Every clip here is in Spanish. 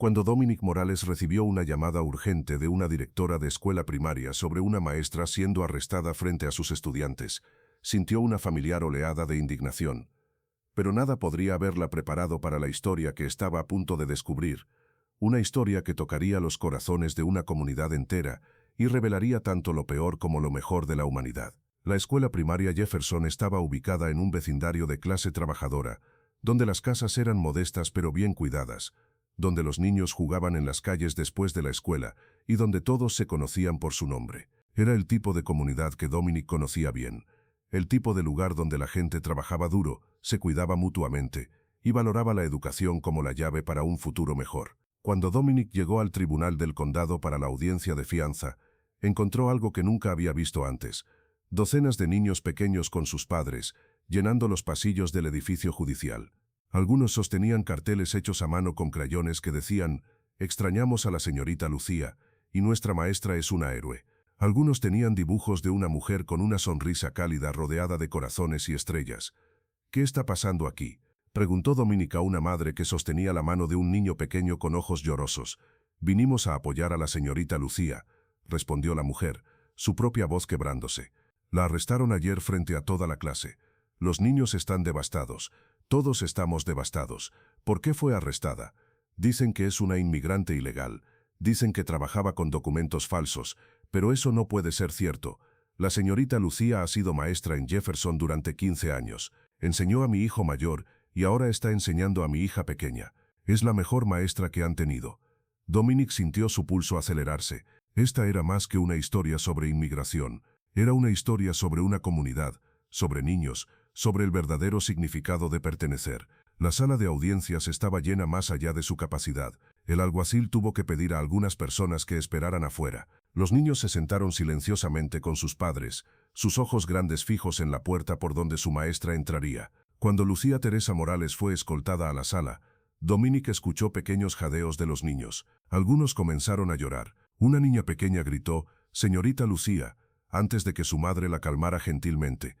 cuando Dominic Morales recibió una llamada urgente de una directora de escuela primaria sobre una maestra siendo arrestada frente a sus estudiantes, sintió una familiar oleada de indignación. Pero nada podría haberla preparado para la historia que estaba a punto de descubrir, una historia que tocaría los corazones de una comunidad entera y revelaría tanto lo peor como lo mejor de la humanidad. La escuela primaria Jefferson estaba ubicada en un vecindario de clase trabajadora, donde las casas eran modestas pero bien cuidadas, donde los niños jugaban en las calles después de la escuela y donde todos se conocían por su nombre. Era el tipo de comunidad que Dominic conocía bien, el tipo de lugar donde la gente trabajaba duro, se cuidaba mutuamente y valoraba la educación como la llave para un futuro mejor. Cuando Dominic llegó al tribunal del condado para la audiencia de fianza, encontró algo que nunca había visto antes: docenas de niños pequeños con sus padres, llenando los pasillos del edificio judicial. Algunos sostenían carteles hechos a mano con crayones que decían: «Extrañamos a la señorita Lucía, y nuestra maestra es una héroe». Algunos tenían dibujos de una mujer con una sonrisa cálida rodeada de corazones y estrellas. «¿Qué está pasando aquí?», preguntó Dominic a una madre que sostenía la mano de un niño pequeño con ojos llorosos. «Vinimos a apoyar a la señorita Lucía», respondió la mujer, su propia voz quebrándose. «La arrestaron ayer frente a toda la clase. Los niños están devastados. Todos estamos devastados. ¿Por qué fue arrestada? Dicen que es una inmigrante ilegal. Dicen que trabajaba con documentos falsos, pero eso no puede ser cierto. La señorita Lucía ha sido maestra en Jefferson durante 15 años. Enseñó a mi hijo mayor y ahora está enseñando a mi hija pequeña. Es la mejor maestra que han tenido». Dominic sintió su pulso acelerarse. Esta era más que una historia sobre inmigración. Era una historia sobre una comunidad, sobre niños, sobre el verdadero significado de pertenecer. La sala de audiencias estaba llena más allá de su capacidad. El alguacil tuvo que pedir a algunas personas que esperaran afuera. Los niños se sentaron silenciosamente con sus padres, sus ojos grandes fijos en la puerta por donde su maestra entraría. Cuando Lucía Teresa Morales fue escoltada a la sala, Dominic escuchó pequeños jadeos de los niños. Algunos comenzaron a llorar. Una niña pequeña gritó: «Señorita Lucía», antes de que su madre la calmara gentilmente.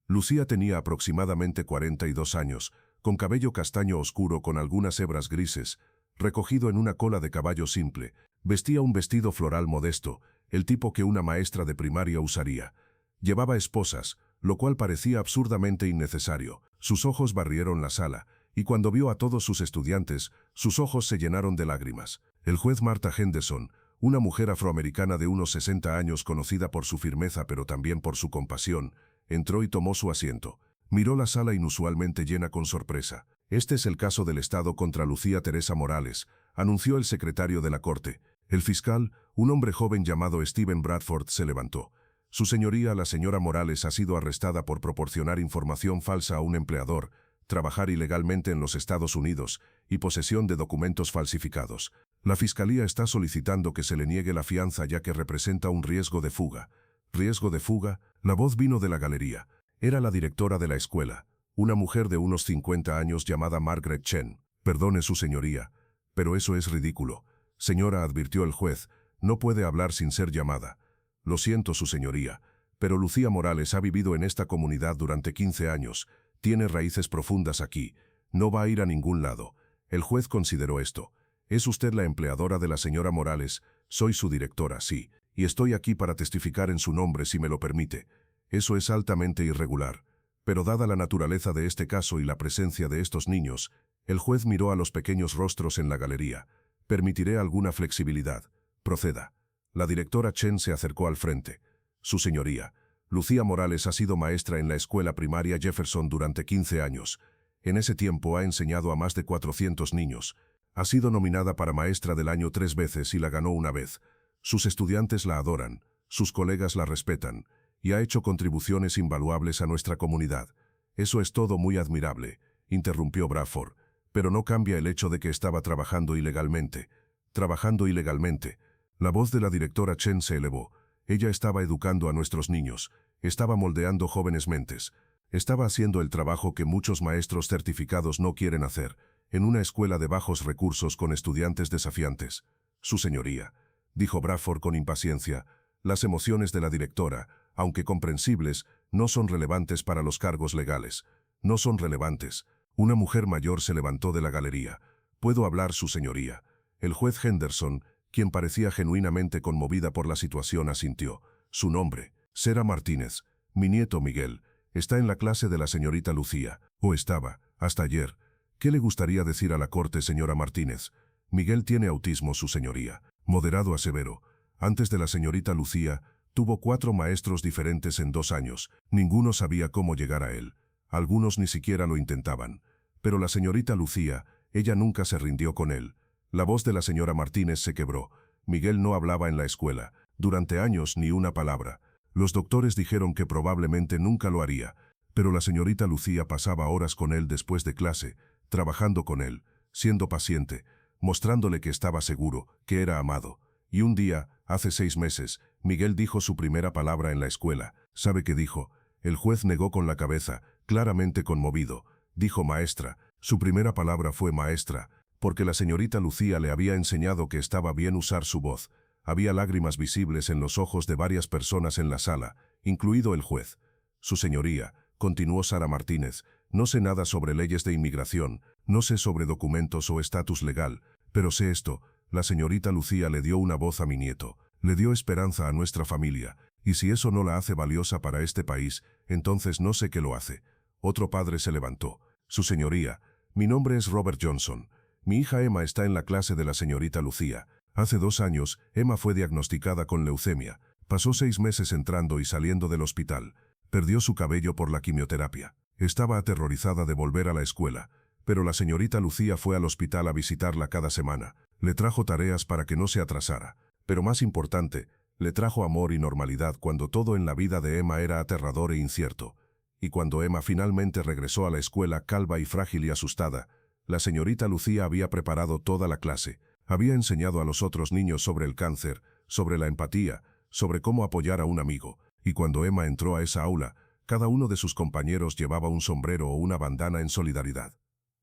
Lucía tenía aproximadamente 42 años, con cabello castaño oscuro con algunas hebras grises, recogido en una cola de caballo simple. Vestía un vestido floral modesto, el tipo que una maestra de primaria usaría. Llevaba esposas, lo cual parecía absurdamente innecesario. Sus ojos barrieron la sala, y cuando vio a todos sus estudiantes, sus ojos se llenaron de lágrimas. El juez Martha Henderson, una mujer afroamericana de unos 60 años conocida por su firmeza pero también por su compasión, entró y tomó su asiento. Miró la sala inusualmente llena con sorpresa. «Este es el caso del Estado contra Lucía Teresa Morales», anunció el secretario de la corte. El fiscal, un hombre joven llamado Stephen Bradford, se levantó. «Su señoría, la señora Morales ha sido arrestada por proporcionar información falsa a un empleador, trabajar ilegalmente en los Estados Unidos y posesión de documentos falsificados. La fiscalía está solicitando que se le niegue la fianza ya que representa un riesgo de fuga». «¿Riesgo de fuga?». La voz vino de la galería. Era la directora de la escuela, una mujer de unos 50 años llamada Margaret Chen. «Perdone, su señoría, pero eso es ridículo». «Señora», advirtió el juez, «no puede hablar sin ser llamada». «Lo siento, su señoría, pero Lucía Morales ha vivido en esta comunidad durante 15 años, tiene raíces profundas aquí, no va a ir a ningún lado». El juez consideró esto. «¿Es usted la empleadora de la señora Morales?». «Soy su directora, sí, y estoy aquí para testificar en su nombre si me lo permite». «Eso es altamente irregular. Pero dada la naturaleza de este caso y la presencia de estos niños», el juez miró a los pequeños rostros en la galería, «permitiré alguna flexibilidad. Proceda». La directora Chen se acercó al frente. «Su señoría, Lucía Morales ha sido maestra en la escuela primaria Jefferson durante 15 años. En ese tiempo ha enseñado a más de 400 niños. Ha sido nominada para maestra del año 3 veces y la ganó una vez. Sus estudiantes la adoran, sus colegas la respetan, y ha hecho contribuciones invaluables a nuestra comunidad». «Eso es todo muy admirable», interrumpió Bradford, «pero no cambia el hecho de que estaba trabajando ilegalmente». «Trabajando ilegalmente». La voz de la directora Chen se elevó. Ella estaba educando a nuestros niños, estaba moldeando jóvenes mentes, estaba haciendo el trabajo que muchos maestros certificados no quieren hacer, en una escuela de bajos recursos con estudiantes desafiantes. «Su señoría», dijo Bradford con impaciencia, «las emociones de la directora, aunque comprensibles, no son relevantes para los cargos legales. No son relevantes». Una mujer mayor se levantó de la galería. «¿Puedo hablar, su señoría?». El juez Henderson, quien parecía genuinamente conmovida por la situación, asintió. Su nombre, Sera Martínez. Mi nieto Miguel. Está en la clase de la señorita Lucía. O estaba, hasta ayer. ¿Qué le gustaría decir a la corte, señora Martínez? Miguel tiene autismo, su señoría. Moderado a severo. Antes de la señorita Lucía, tuvo 4 maestros diferentes en 2 años. Ninguno sabía cómo llegar a él. Algunos ni siquiera lo intentaban. Pero la señorita Lucía, ella nunca se rindió con él. La voz de la señora Martínez se quebró. Miguel no hablaba en la escuela. Durante años ni una palabra. Los doctores dijeron que probablemente nunca lo haría. Pero la señorita Lucía pasaba horas con él después de clase, trabajando con él, siendo paciente, mostrándole que estaba seguro, que era amado. Y un día, hace 6 meses, Miguel dijo su primera palabra en la escuela. ¿Sabe qué dijo? El juez negó con la cabeza, claramente conmovido. Dijo maestra. Su primera palabra fue maestra, porque la señorita Lucía le había enseñado que estaba bien usar su voz. Había lágrimas visibles en los ojos de varias personas en la sala, incluido el juez. Su señoría, continuó Sara Martínez, no sé nada sobre leyes de inmigración, no sé sobre documentos o estatus legal, pero sé esto. La señorita Lucía le dio una voz a mi nieto, le dio esperanza a nuestra familia, y si eso no la hace valiosa para este país, entonces no sé qué lo hace. Otro padre se levantó. Su señoría, mi nombre es Robert Johnson. Mi hija Emma está en la clase de la señorita Lucía. Hace 2 años, Emma fue diagnosticada con leucemia. Pasó 6 meses entrando y saliendo del hospital. Perdió su cabello por la quimioterapia. Estaba aterrorizada de volver a la escuela. Pero la señorita Lucía fue al hospital a visitarla cada semana. Le trajo tareas para que no se atrasara. Pero más importante, le trajo amor y normalidad cuando todo en la vida de Emma era aterrador e incierto. Y cuando Emma finalmente regresó a la escuela calva y frágil y asustada, la señorita Lucía había preparado toda la clase. Había enseñado a los otros niños sobre el cáncer, sobre la empatía, sobre cómo apoyar a un amigo. Y cuando Emma entró a esa aula, cada uno de sus compañeros llevaba un sombrero o una bandana en solidaridad.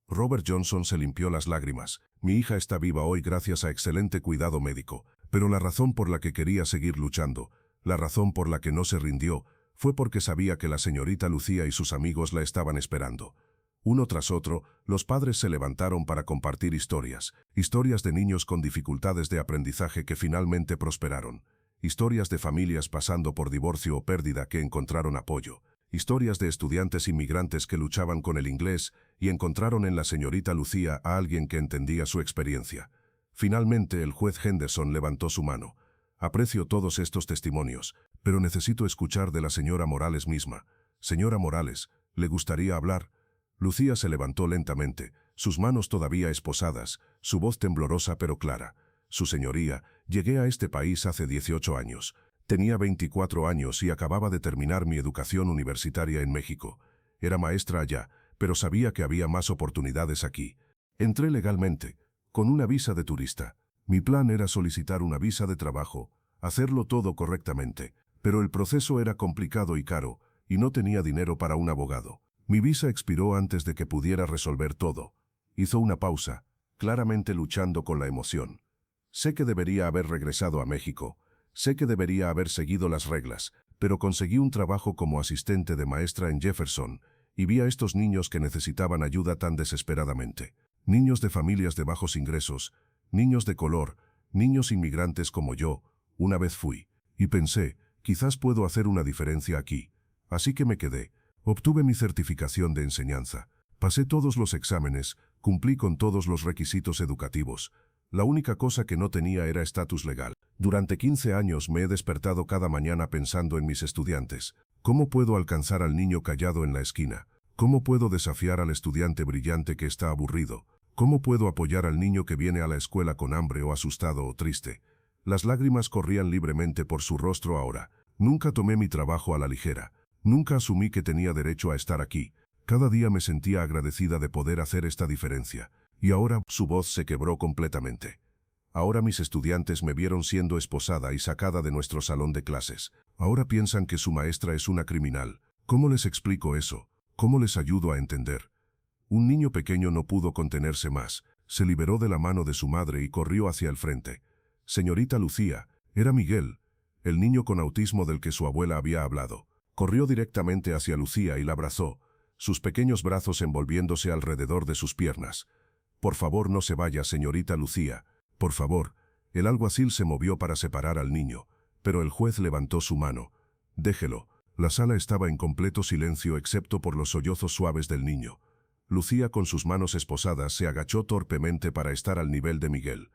Robert Johnson se limpió las lágrimas. Mi hija está viva hoy gracias a excelente cuidado médico. Pero la razón por la que quería seguir luchando, la razón por la que no se rindió, fue porque sabía que la señorita Lucía y sus amigos la estaban esperando. Uno tras otro, los padres se levantaron para compartir historias de niños con dificultades de aprendizaje que finalmente prosperaron, historias de familias pasando por divorcio o pérdida que encontraron apoyo, historias de estudiantes inmigrantes que luchaban con el inglés y encontraron en la señorita Lucía a alguien que entendía su experiencia. Finalmente el juez Henderson levantó su mano. Aprecio todos estos testimonios, pero necesito escuchar de la señora Morales misma. Señora Morales, ¿le gustaría hablar? Lucía se levantó lentamente, sus manos todavía esposadas, su voz temblorosa pero clara. Su señoría, llegué a este país hace 18 años. Tenía 24 años y acababa de terminar mi educación universitaria en México. Era maestra allá, pero sabía que había más oportunidades aquí. Entré legalmente, con una visa de turista. Mi plan era solicitar una visa de trabajo, hacerlo todo correctamente, pero el proceso era complicado y caro, y no tenía dinero para un abogado. Mi visa expiró antes de que pudiera resolver todo. Hizo una pausa, claramente luchando con la emoción. Sé que debería haber regresado a México, sé que debería haber seguido las reglas, pero conseguí un trabajo como asistente de maestra en Jefferson, y vi a estos niños que necesitaban ayuda tan desesperadamente. Niños de familias de bajos ingresos, niños de color, niños inmigrantes como yo. Una vez fui, y pensé, quizás puedo hacer una diferencia aquí. Así que me quedé. Obtuve mi certificación de enseñanza. Pasé todos los exámenes, cumplí con todos los requisitos educativos. La única cosa que no tenía era estatus legal. Durante 15 años me he despertado cada mañana pensando en mis estudiantes. ¿Cómo puedo alcanzar al niño callado en la esquina? ¿Cómo puedo desafiar al estudiante brillante que está aburrido? ¿Cómo puedo apoyar al niño que viene a la escuela con hambre o asustado o triste? Las lágrimas corrían libremente por su rostro ahora. Nunca tomé mi trabajo a la ligera. Nunca asumí que tenía derecho a estar aquí. Cada día me sentía agradecida de poder hacer esta diferencia. Y ahora su voz se quebró completamente. Ahora mis estudiantes me vieron siendo esposada y sacada de nuestro salón de clases. Ahora piensan que su maestra es una criminal. ¿Cómo les explico eso? ¿Cómo les ayudo a entender? Un niño pequeño no pudo contenerse más. Se liberó de la mano de su madre y corrió hacia el frente. Señorita Lucía, era Miguel, el niño con autismo del que su abuela había hablado. Corrió directamente hacia Lucía y la abrazó, sus pequeños brazos envolviéndose alrededor de sus piernas. Por favor, no se vaya, señorita Lucía. Por favor. El alguacil se movió para separar al niño, pero el juez levantó su mano. Déjelo. La sala estaba en completo silencio excepto por los sollozos suaves del niño. Lucía, con sus manos esposadas, se agachó torpemente para estar al nivel de Miguel.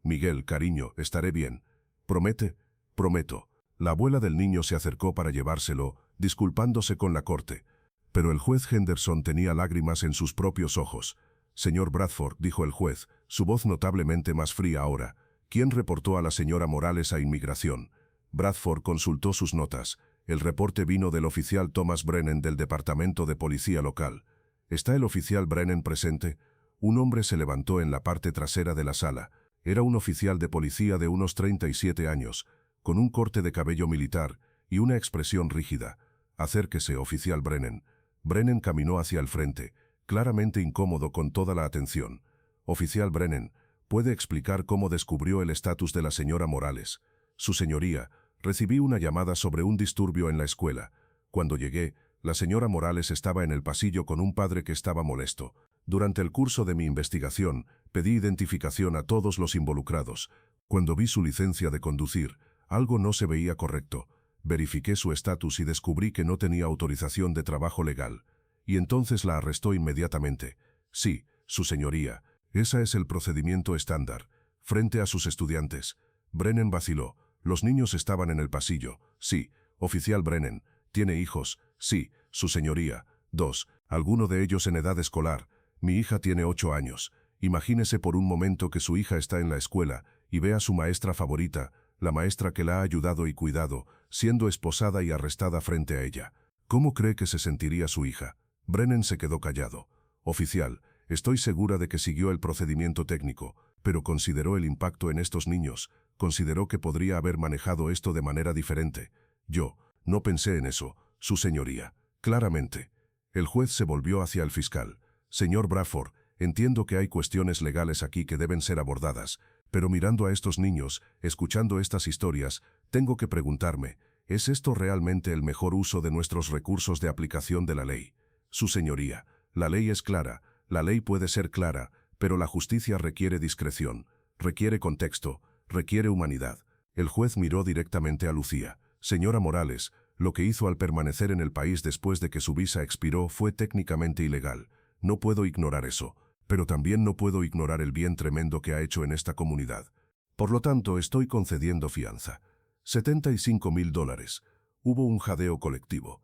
Miguel, cariño, estaré bien. ¿Promete? Prometo. La abuela del niño se acercó para llevárselo, disculpándose con la corte. Pero el juez Henderson tenía lágrimas en sus propios ojos. Señor Bradford, dijo el juez, su voz notablemente más fría ahora. ¿Quién reportó a la señora Morales a inmigración? Bradford consultó sus notas. El reporte vino del oficial Thomas Brennan del Departamento de Policía Local. ¿Está el oficial Brennan presente? Un hombre se levantó en la parte trasera de la sala. Era un oficial de policía de unos 37 años, con un corte de cabello militar y una expresión rígida. Acérquese, oficial Brennan. Brennan caminó hacia el frente, claramente incómodo con toda la atención. Oficial Brennan, ¿puede explicar cómo descubrió el estatus de la señora Morales? Su señoría, recibí una llamada sobre un disturbio en la escuela. Cuando llegué, la señora Morales estaba en el pasillo con un padre que estaba molesto. Durante el curso de mi investigación, pedí identificación a todos los involucrados. Cuando vi su licencia de conducir, algo no se veía correcto. Verifiqué su estatus y descubrí que no tenía autorización de trabajo legal. Y entonces la arrestó inmediatamente. Sí, su señoría, ese es el procedimiento estándar. Frente a sus estudiantes. Brennan vaciló. Los niños estaban en el pasillo. Sí, oficial Brennan. ¿Tiene hijos? Sí, su señoría. 2. Alguno de ellos en edad escolar. Mi hija tiene 8 años. Imagínese por un momento que su hija está en la escuela y ve a su maestra favorita, la maestra que la ha ayudado y cuidado, siendo esposada y arrestada frente a ella. ¿Cómo cree que se sentiría su hija? Brennan se quedó callado. Oficial, estoy segura de que siguió el procedimiento técnico, pero consideró el impacto en estos niños, consideró que podría haber manejado esto de manera diferente. Yo no pensé en eso, su señoría. Claramente. El juez se volvió hacia el fiscal. Señor Bradford, entiendo que hay cuestiones legales aquí que deben ser abordadas, pero mirando a estos niños, escuchando estas historias, tengo que preguntarme, ¿es esto realmente el mejor uso de nuestros recursos de aplicación de la ley? Su señoría, la ley es clara, la ley puede ser clara, pero la justicia requiere discreción, requiere contexto, requiere humanidad. El juez miró directamente a Lucía. Señora Morales, lo que hizo al permanecer en el país después de que su visa expiró fue técnicamente ilegal. No puedo ignorar eso, pero también no puedo ignorar el bien tremendo que ha hecho en esta comunidad. Por lo tanto, estoy concediendo fianza. $75,000. Hubo un jadeo colectivo.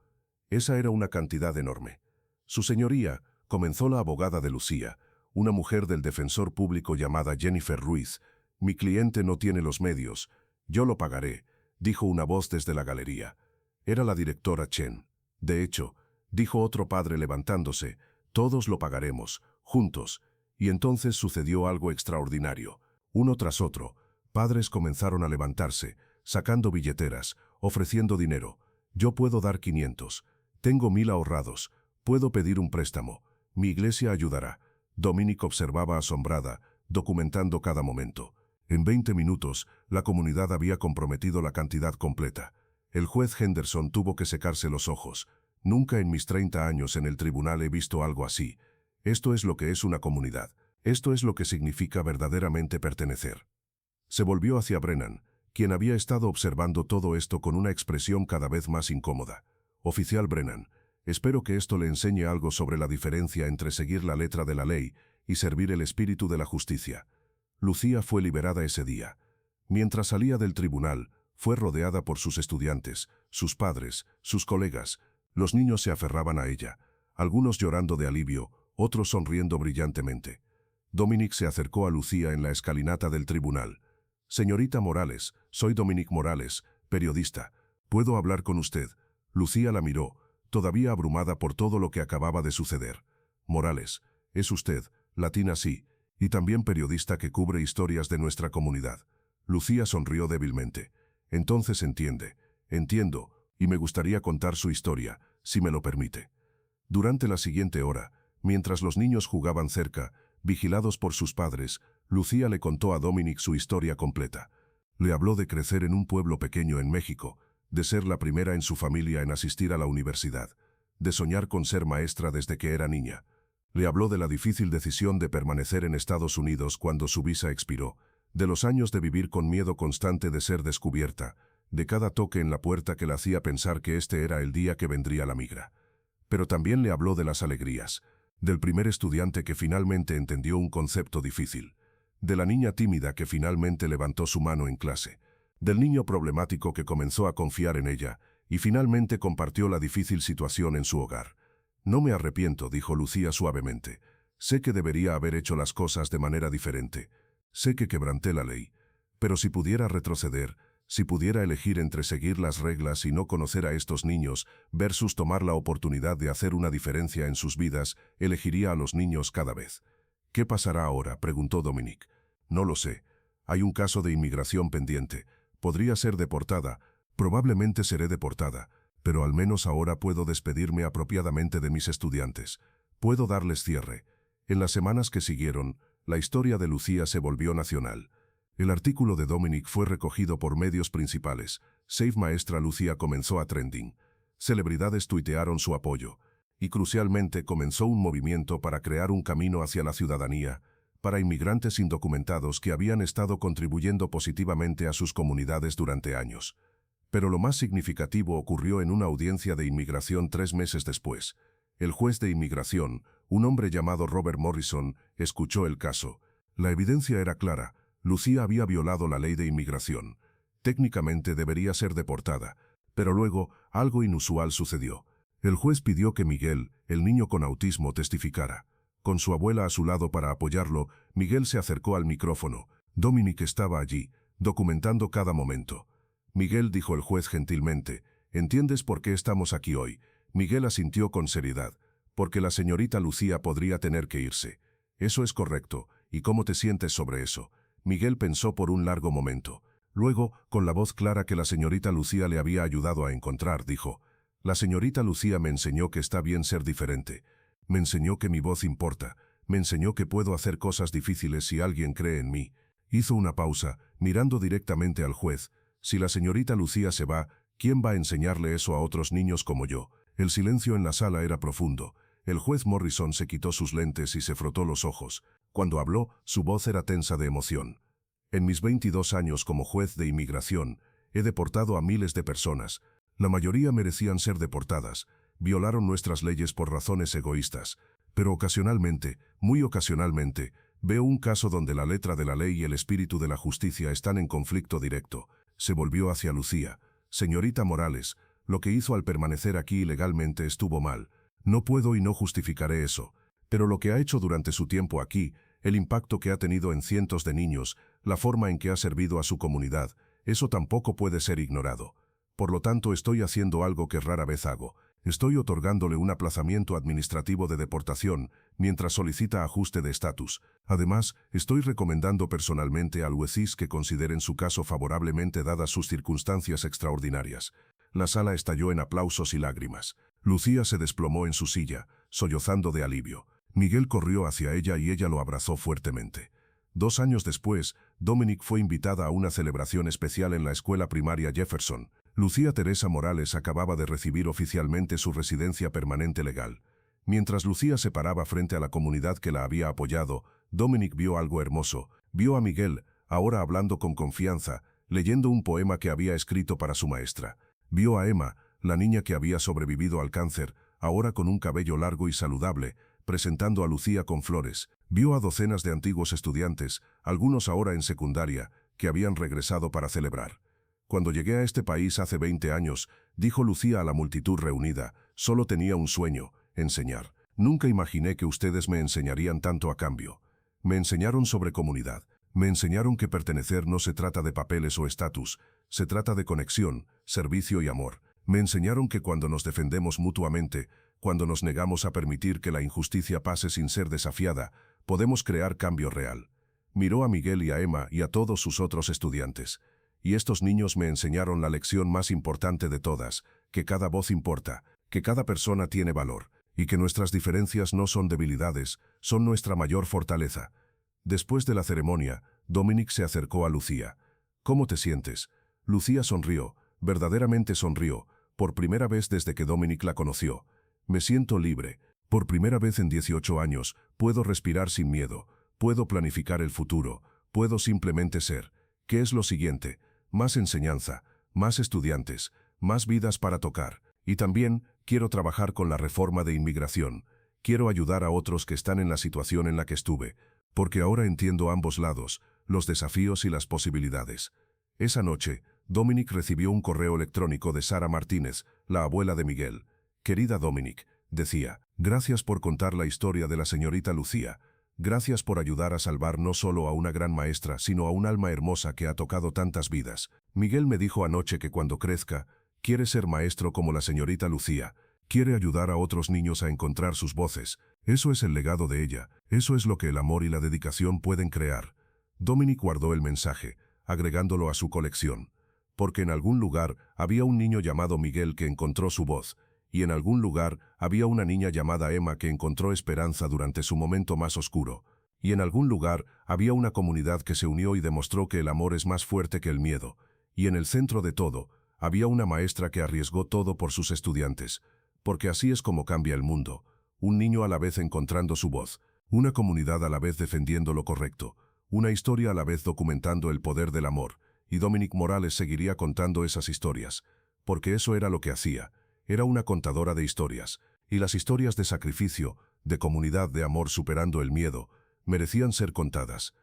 Esa era una cantidad enorme. Su señoría, comenzó la abogada de Lucía, una mujer del defensor público llamada Jennifer Ruiz. Mi cliente no tiene los medios. Yo lo pagaré, dijo una voz desde la galería. Era la directora Chen. De hecho, dijo otro padre levantándose, todos lo pagaremos, juntos. Y entonces sucedió algo extraordinario. Uno tras otro, padres comenzaron a levantarse, sacando billeteras, ofreciendo dinero. Yo puedo dar 500. Tengo 1,000 ahorrados. Puedo pedir un préstamo. Mi iglesia ayudará. Dominic observaba asombrada, documentando cada momento. En 20 minutos, la comunidad había comprometido la cantidad completa. El juez Henderson tuvo que secarse los ojos. Nunca en mis 30 años en el tribunal he visto algo así. Esto es lo que es una comunidad. Esto es lo que significa verdaderamente pertenecer. Se volvió hacia Brennan, quien había estado observando todo esto con una expresión cada vez más incómoda. Oficial Brennan, espero que esto le enseñe algo sobre la diferencia entre seguir la letra de la ley y servir el espíritu de la justicia. Lucía fue liberada ese día. Mientras salía del tribunal, fue rodeada por sus estudiantes, sus padres, sus colegas. Los niños se aferraban a ella, algunos llorando de alivio, otros sonriendo brillantemente. Dominic se acercó a Lucía en la escalinata del tribunal. Señorita Morales, soy Dominic Morales, periodista. ¿Puedo hablar con usted? Lucía la miró, todavía abrumada por todo lo que acababa de suceder. Morales, es usted, latina sí, y también periodista que cubre historias de nuestra comunidad. Lucía sonrió débilmente. Entonces entiendo, y me gustaría contar su historia, si me lo permite. Durante la siguiente hora, mientras los niños jugaban cerca, vigilados por sus padres, Lucía le contó a Dominic su historia completa. Le habló de crecer en un pueblo pequeño en México, de ser la primera en su familia en asistir a la universidad, de soñar con ser maestra desde que era niña. Le habló de la difícil decisión de permanecer en Estados Unidos cuando su visa expiró, de los años de vivir con miedo constante de ser descubierta, de cada toque en la puerta que la hacía pensar que este era el día que vendría la migra. Pero también le habló de las alegrías, del primer estudiante que finalmente entendió un concepto difícil, de la niña tímida que finalmente levantó su mano en clase, del niño problemático que comenzó a confiar en ella y finalmente compartió la difícil situación en su hogar. No me arrepiento, dijo Lucía suavemente. Sé que debería haber hecho las cosas de manera diferente. Sé que quebranté la ley. Pero si pudiera retroceder, si pudiera elegir entre seguir las reglas y no conocer a estos niños versus tomar la oportunidad de hacer una diferencia en sus vidas, elegiría a los niños cada vez. ¿Qué pasará ahora?, preguntó Dominic. No lo sé. Hay un caso de inmigración pendiente. Podría ser deportada. Probablemente seré deportada. Pero al menos ahora puedo despedirme apropiadamente de mis estudiantes. Puedo darles cierre. En las semanas que siguieron, la historia de Lucía se volvió nacional. El artículo de Dominic fue recogido por medios principales. Save Maestra Lucía comenzó a trending. Celebridades tuitearon su apoyo. Y crucialmente comenzó un movimiento para crear un camino hacia la ciudadanía, para inmigrantes indocumentados que habían estado contribuyendo positivamente a sus comunidades durante años. Pero lo más significativo ocurrió en una audiencia de inmigración 3 meses después. El juez de inmigración, un hombre llamado Robert Morrison, escuchó el caso. La evidencia era clara. Lucía había violado la ley de inmigración. Técnicamente debería ser deportada, pero luego algo inusual sucedió. El juez pidió que Miguel, el niño con autismo, testificara. Con su abuela a su lado para apoyarlo, Miguel se acercó al micrófono. Dominic estaba allí, documentando cada momento. Miguel, dijo el juez gentilmente, ¿entiendes por qué estamos aquí hoy? Miguel asintió con seriedad. Porque la señorita Lucía podría tener que irse. Eso es correcto. ¿Y cómo te sientes sobre eso? Miguel pensó por un largo momento. Luego, con la voz clara que la señorita Lucía le había ayudado a encontrar, dijo, la señorita Lucía me enseñó que está bien ser diferente. Me enseñó que mi voz importa. Me enseñó que puedo hacer cosas difíciles si alguien cree en mí. Hizo una pausa, mirando directamente al juez. Si la señorita Lucía se va, ¿quién va a enseñarle eso a otros niños como yo? El silencio en la sala era profundo. El juez Morrison se quitó sus lentes y se frotó los ojos. Cuando habló, su voz era tensa de emoción. En mis 22 años como juez de inmigración, he deportado a miles de personas. La mayoría merecían ser deportadas. Violaron nuestras leyes por razones egoístas. Pero ocasionalmente, muy ocasionalmente, veo un caso donde la letra de la ley y el espíritu de la justicia están en conflicto directo. Se volvió hacia Lucía. Señorita Morales, lo que hizo al permanecer aquí ilegalmente estuvo mal. No puedo y no justificaré eso. Pero lo que ha hecho durante su tiempo aquí, el impacto que ha tenido en cientos de niños, la forma en que ha servido a su comunidad, eso tampoco puede ser ignorado. Por lo tanto, estoy haciendo algo que rara vez hago. Estoy otorgándole un aplazamiento administrativo de deportación mientras solicita ajuste de estatus. Además, estoy recomendando personalmente al juez que consideren su caso favorablemente dadas sus circunstancias extraordinarias. La sala estalló en aplausos y lágrimas. Lucía se desplomó en su silla, sollozando de alivio. Miguel corrió hacia ella y ella lo abrazó fuertemente. 2 años después, Dominic fue invitada a una celebración especial en la escuela primaria Jefferson. Lucía Teresa Morales acababa de recibir oficialmente su residencia permanente legal. Mientras Lucía se paraba frente a la comunidad que la había apoyado, Dominic vio algo hermoso. Vio a Miguel, ahora hablando con confianza, leyendo un poema que había escrito para su maestra. Vio a Emma, la niña que había sobrevivido al cáncer, ahora con un cabello largo y saludable, presentando a Lucía con flores. Vio a docenas de antiguos estudiantes, algunos ahora en secundaria, que habían regresado para celebrar. Cuando llegué a este país hace 20 años, dijo Lucía a la multitud reunida, solo tenía un sueño, enseñar. Nunca imaginé que ustedes me enseñarían tanto a cambio. Me enseñaron sobre comunidad. Me enseñaron que pertenecer no se trata de papeles o estatus, se trata de conexión, servicio y amor. Me enseñaron que cuando nos defendemos mutuamente, cuando nos negamos a permitir que la injusticia pase sin ser desafiada, podemos crear cambio real. Miró a Miguel y a Emma y a todos sus otros estudiantes. Y estos niños me enseñaron la lección más importante de todas, que cada voz importa, que cada persona tiene valor, y que nuestras diferencias no son debilidades, son nuestra mayor fortaleza. Después de la ceremonia, Dominic se acercó a Lucía. ¿Cómo te sientes? Lucía sonrió, verdaderamente sonrió, por primera vez desde que Dominic la conoció. Me siento libre. Por primera vez en 18 años, puedo respirar sin miedo, puedo planificar el futuro, Puedo simplemente ser. ¿Qué es lo siguiente? Más enseñanza, más estudiantes, más vidas para tocar. Y también quiero trabajar con la reforma de inmigración. Quiero ayudar a otros que están en la situación en la que estuve, porque ahora entiendo ambos lados, los desafíos y las posibilidades. Esa noche, Dominic recibió un correo electrónico de Sara Martínez, la abuela de Miguel. Querida Dominic, decía, gracias por contar la historia de la señorita Lucía. Gracias por ayudar a salvar no solo a una gran maestra, sino a un alma hermosa que ha tocado tantas vidas. Miguel me dijo anoche que cuando crezca, quiere ser maestro como la señorita Lucía. Quiere ayudar a otros niños a encontrar sus voces. Eso es el legado de ella. Eso es lo que el amor y la dedicación pueden crear. Dominic guardó el mensaje, agregándolo a su colección. Porque en algún lugar había un niño llamado Miguel que encontró su voz, y en algún lugar había una niña llamada Emma que encontró esperanza durante su momento más oscuro, y en algún lugar había una comunidad que se unió y demostró que el amor es más fuerte que el miedo, y en el centro de todo, había una maestra que arriesgó todo por sus estudiantes, porque así es como cambia el mundo, un niño a la vez encontrando su voz, una comunidad a la vez defendiendo lo correcto, una historia a la vez documentando el poder del amor, y Dominic Morales seguiría contando esas historias, porque eso era lo que hacía. Era una contadora de historias, y las historias de sacrificio, de comunidad, de amor superando el miedo, merecían ser contadas.